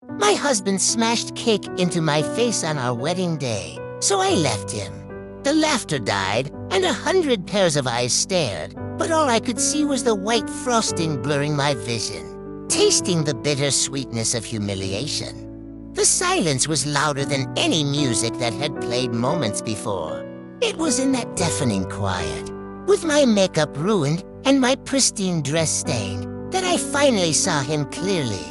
My husband smashed cake into my face on our wedding day, so I left him. The laughter died, and 100 pairs of eyes stared, but all I could see was the white frosting blurring my vision, tasting the bitter sweetness of humiliation. The silence was louder than any music that had played moments before. It was in that deafening quiet, with my makeup ruined and my pristine dress stained, that I finally saw him clearly.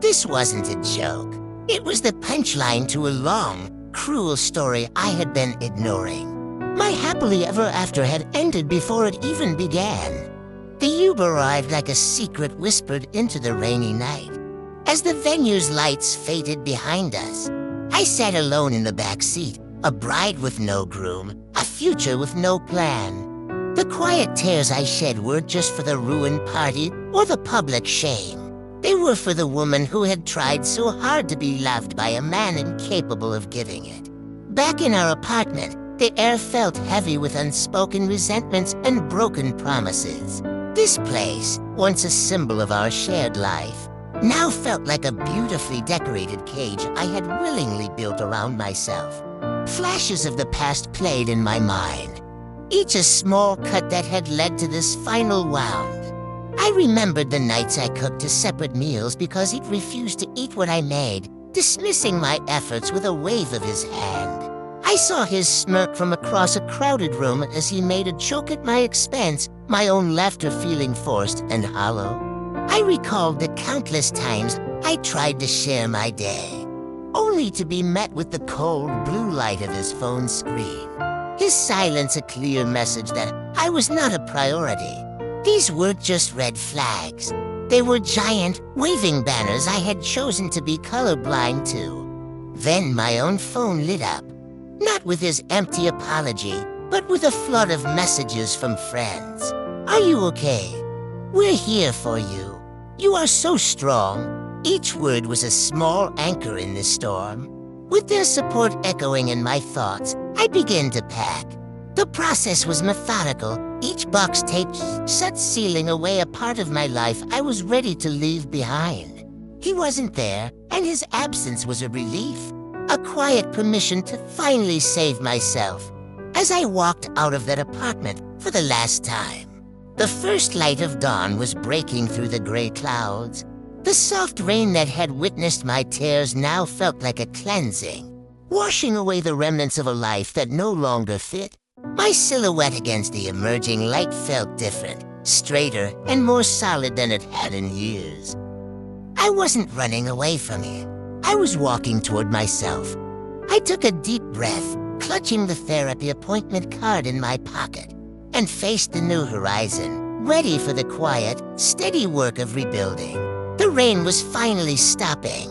This wasn't a joke. It was the punchline to a long, cruel story I had been ignoring. My happily ever after had ended before it even began. The Uber arrived like a secret whispered into the rainy night. As the venue's lights faded behind us, I sat alone in the back seat, a bride with no groom, a future with no plan. The quiet tears I shed weren't just for the ruined party or the public shame. They were for the woman who had tried so hard to be loved by a man incapable of giving it. Back in our apartment, the air felt heavy with unspoken resentments and broken promises. This place, once a symbol of our shared life, now felt like a beautifully decorated cage I had willingly built around myself. Flashes of the past played in my mind, each a small cut that had led to this final wound. I remembered the nights I cooked to separate meals because he'd refused to eat what I made, dismissing my efforts with a wave of his hand. I saw his smirk from across a crowded room as he made a joke at my expense, my own laughter feeling forced and hollow. I recalled the countless times I tried to share my day, only to be met with the cold blue light of his phone screen. His silence a clear message that I was not a priority. These weren't just red flags. They were giant, waving banners I had chosen to be colorblind to. Then my own phone lit up, not with his empty apology, but with a flood of messages from friends. Are you okay? We're here for you. You are so strong. Each word was a small anchor in this storm. With their support echoing in my thoughts, I began to pack. The process was methodical, each box taped shut, sealing away a part of my life I was ready to leave behind. He wasn't there, and his absence was a relief, a quiet permission to finally save myself. As I walked out of that apartment for the last time, the first light of dawn was breaking through the gray clouds. The soft rain that had witnessed my tears now felt like a cleansing, washing away the remnants of a life that no longer fit. My silhouette against the emerging light felt different, straighter, and more solid than it had in years. I wasn't running away from him. I was walking toward myself. I took a deep breath, clutching the therapy appointment card in my pocket, and faced the new horizon, ready for the quiet, steady work of rebuilding. The rain was finally stopping,